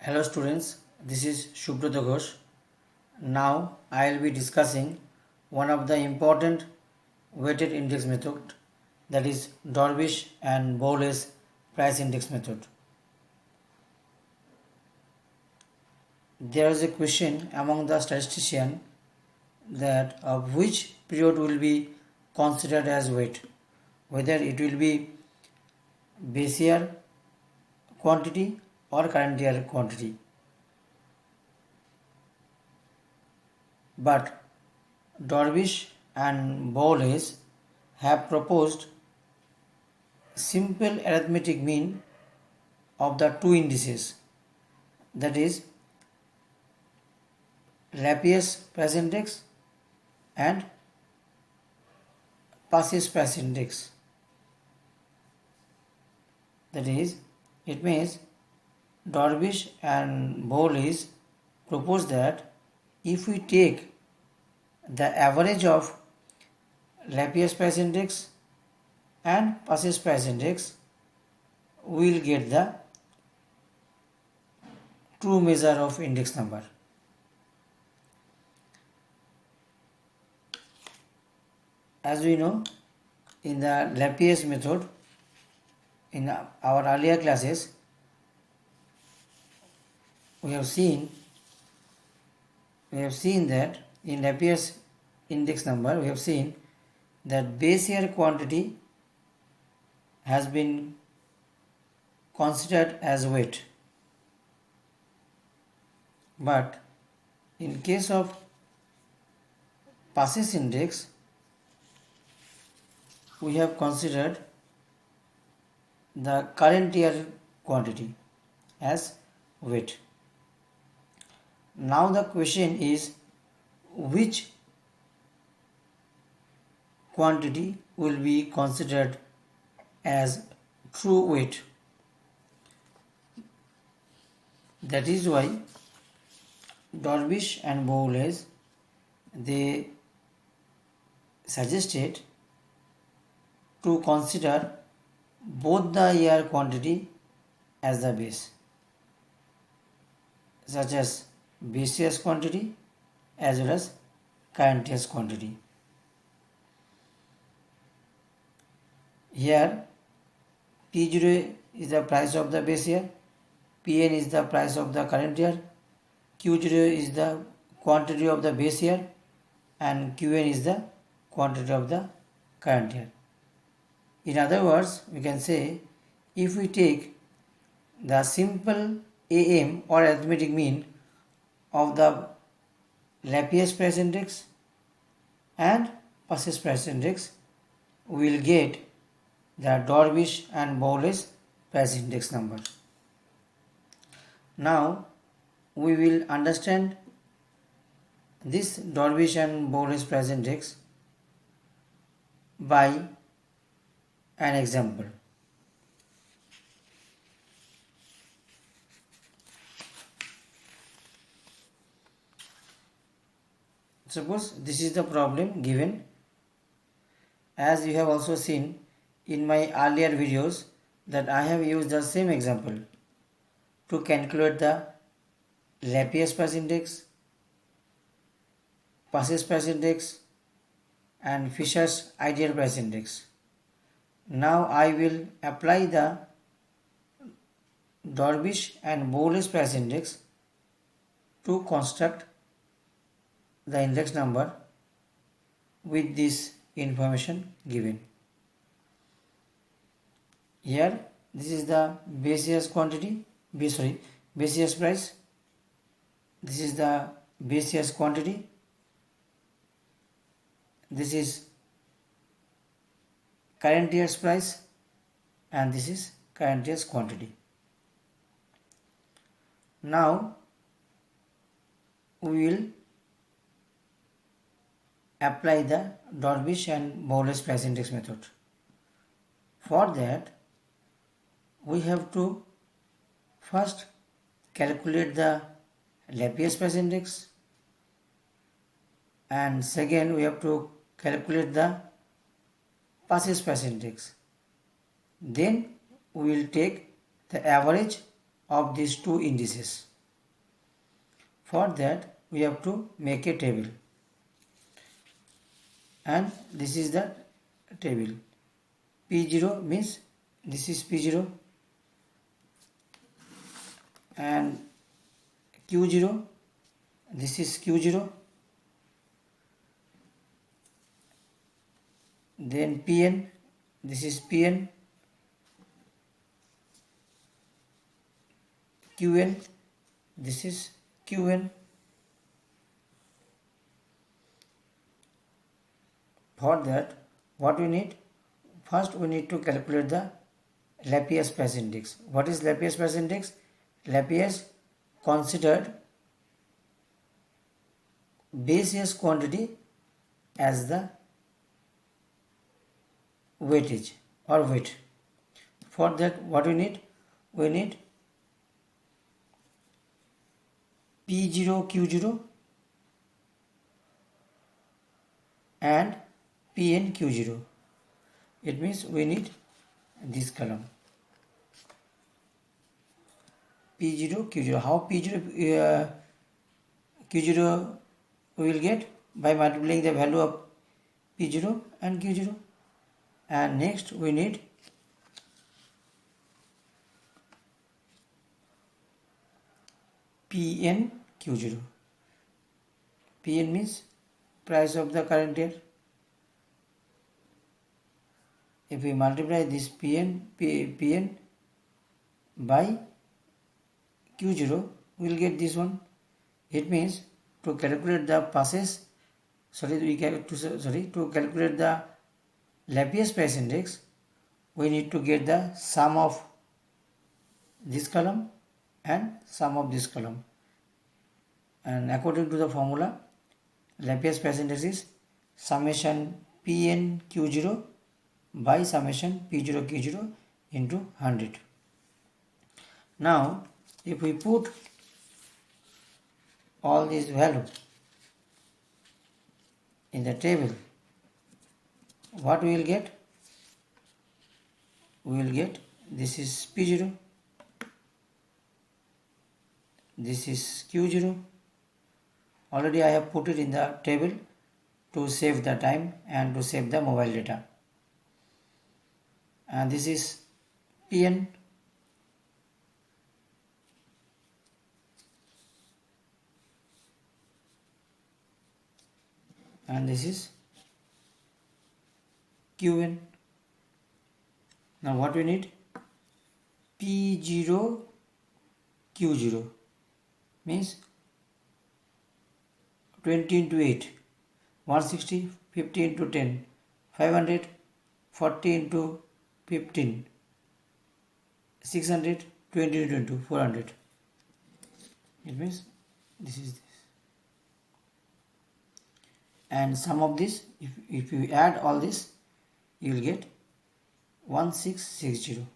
Hello students, this is Shubhrata Ghosh. Now I will be discussing one of the important weighted index method, that is Dorvish and Bowles price index method. There is a question among the statistician that of which period will be considered as weight, whether it will be base year quantity or current year quantity. But Dorvish and Bowles have proposed simple arithmetic mean of the two indices, that is Laplace price index and Passes price index. That is, it means Dorvish and Bowles propose that if we take the average of Laplace price index and Passes price index, we will get the true measure of index number. As we know, in the Laplace method, in our earlier classes, we have seen that in Laplace index number, we have seen that base year quantity has been considered as weight. But in case of Passes index, we have considered the current year quantity as weight. Now the question is, which quantity will be considered as true weight? That is why Dorvish and Bowles they suggested to consider both the year quantity as the base, such as base year's quantity as well as current year's quantity. Here P0 is the price of the base year, Pn is the price of the current year, Q0 is the quantity of the base year, and Qn is the quantity of the current year. In other words, we can say if we take the simple AM or arithmetic mean of the Laplace price index and Passes price index, we will get the Dorvish and Bowles price index number. Now we will understand this Dorvish and Bowles price index by an example. Suppose this is the problem given. As you have also seen in my earlier videos that I have used the same example to calculate the Laplace price index, Passes price index and Fisher's ideal price index. Now I will apply the Dorvish and Bowles price index to construct the index number with this information given. Here this is the base year's quantity, base year's price. This is the base year's quantity. This is current year's price and this is current year's quantity. Now we will apply the Dorvish and Bowles price index method. For that, we have to first calculate the Laplace price index, and second we have to calculate the Passes price index. Then we will take the average of these two indices. For that we have to make a table, and this is the table. P0 means this is P0, and Q0, this is Q0, then Pn, this is Pn, Qn, this is Qn. For that, what we need? First we need to calculate the Laplace price index. What is Laplace price index? Laplace considered base year's quantity as the weightage or weight. For that, what we need? We need P0 Q0 and Pn Q0. It means we need this column P0 Q0. How P0 Q0 we will get? By multiplying the value of P0 and Q0. And next we need Pn Q0. Pn means price of the current year. If we multiply this Pn by Q0, we will get this one. It means to calculate the passes, to calculate the Laplace price index, we need to get the sum of this column and sum of this column. And according to the formula, Laplace price index is summation Pn Q0 by summation P0 Q0 into 100. Now, if we put all these values in the table, what we will get? We will get this is P0, this is Q0. Already I have put it in the table to save the time and to save the mobile data. And this is Pn, and this is Qn. Now what we need? P0 Q0 means 20 into 8, 160, 50 into 10, 500, 40 into 15, 600, 20 into 20, 400. It means this is this. And sum of this, if you add all this, you will get 1660.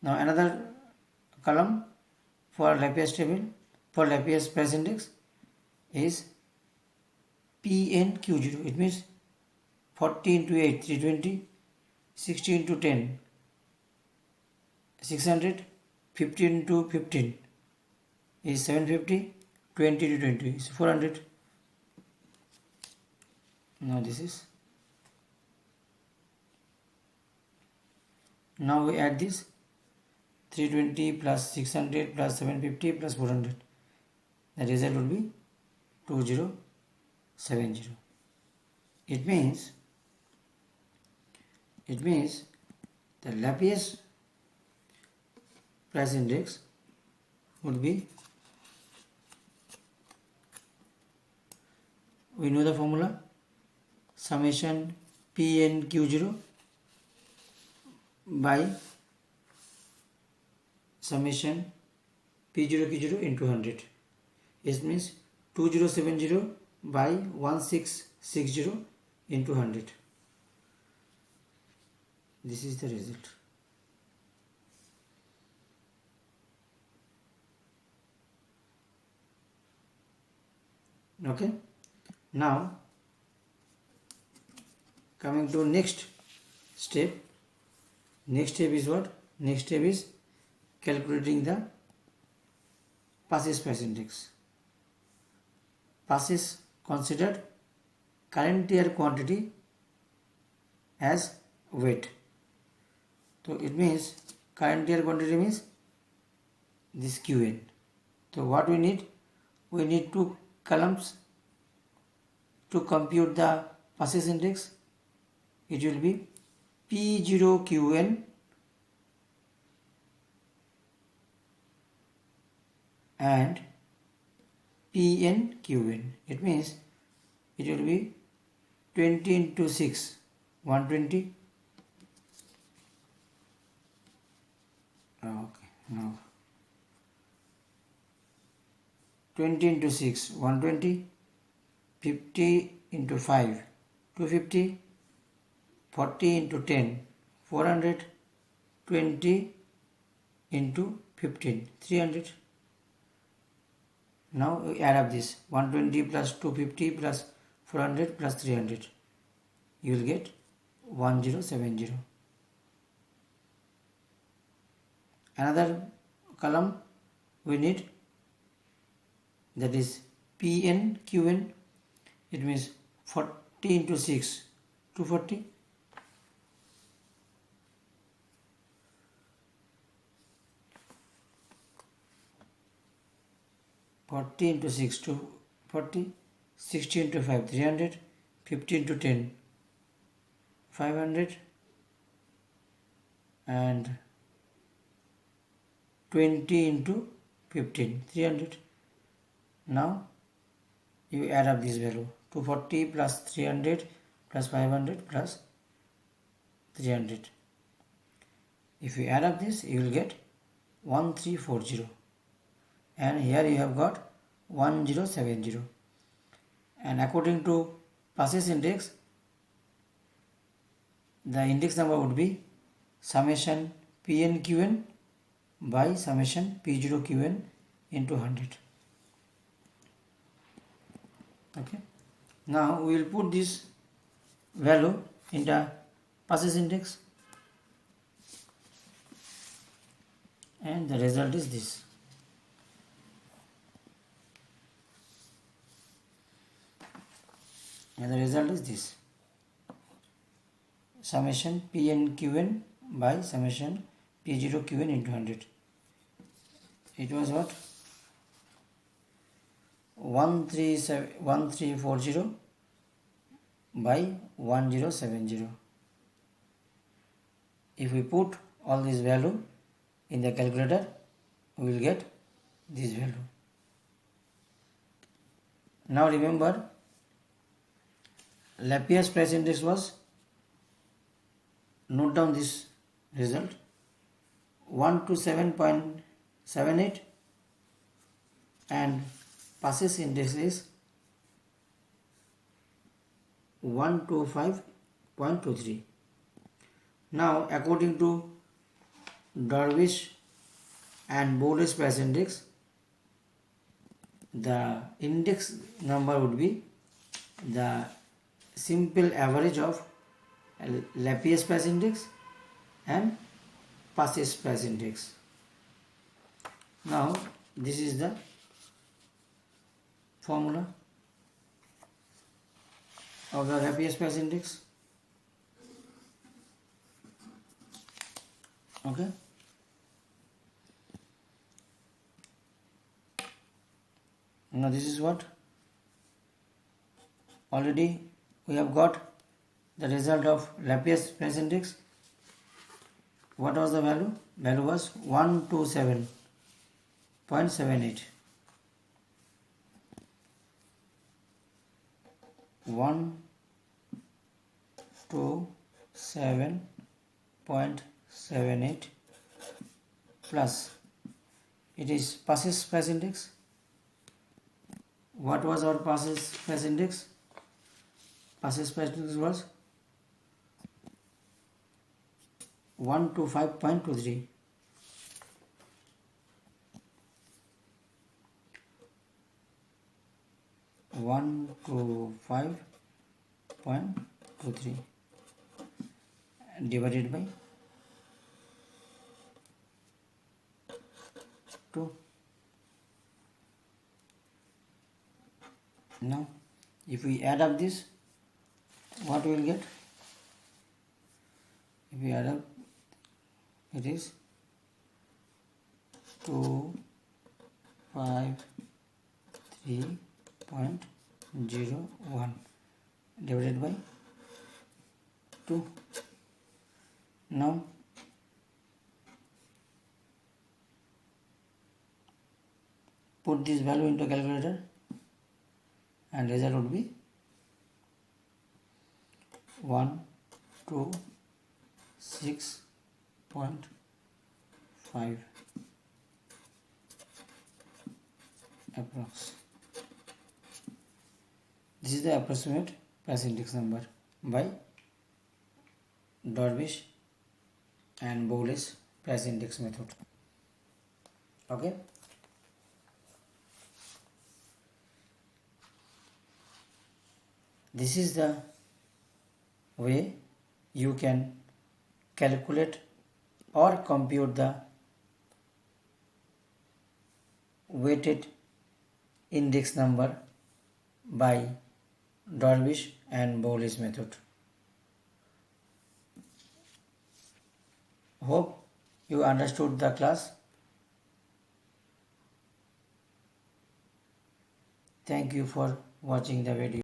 Now another column for Laplace table, for Laplace price index is Pn Q0. It means 40 into 8, 320, 60 into 10, 600, 50 into 15 is 750, 20 to 20 is 400. Now this is. Now we add this 320 plus 600 plus 750 plus 400. The result will be 2070. It means the Laplace price index would be, we know the formula, summation Pn Q0 by summation P0 Q0 into 100. It means 2070 by 1660 into 100. This is the result. Okay. Now coming to next step. Next step is what? Next step is calculating the passes price index. Passes considered current year quantity as weight. So it means current year quantity means this QN. So what we need? We need two columns to compute the passes index. It will be P0QN and PNQN. It means it will be 20 into 6, 120. Okay, now 20 into 6, 120, 50 into 5, 250, 40 into 10, 400, 20 into 15, 300. Now we add up this 120 plus 250 plus 400 plus 300. You will get 1070. Another column we need, that is PNQN. It means 40 into 6, 240. Forty into 6, 240, 60 into 5, 300, 50 into 10, 500, and 20 into 15, 300. Now you add up this value, 240 plus 300 plus 500 plus 300. If you add up this, you will get 1340. And here you have got 1070. And according to passes index, the index number would be summation PNQN by summation P0QN into 100. Okay. Now we will put this value in the passes index, and the result is this. And the result is this. Summation PNQN by summation P0QN into 100. It was what? 1340 by 1070. If we put all this value in the calculator, we will get this value. Now remember, Lapierre's price index was, note down this result, 127.78, and passes index is 125.23. Now according to Darvish and Bowles's price index, the index number would be the simple average of Lapierre's price index and passes price index. Now this is the formula of the Lapierre's price index. Okay. Now this is what already we have got the result of Lapierre's price index. What was the value? Value was 127.78. 127.78 plus, it is passes price index. What was our passes price index? Passes price index was 125.23. 125.23 divided by 2. Now if we add up this, what we will get? If we add up, it is 253.01 divided by 2. Now put this value into calculator and result would be 126.5 approx. This is the approximate price index number by Darvish and Bowles price index method. Okay. This is the way you can calculate or compute the weighted index number by Darvish and Bowles method. Hope you understood the class. Thank you for watching the video.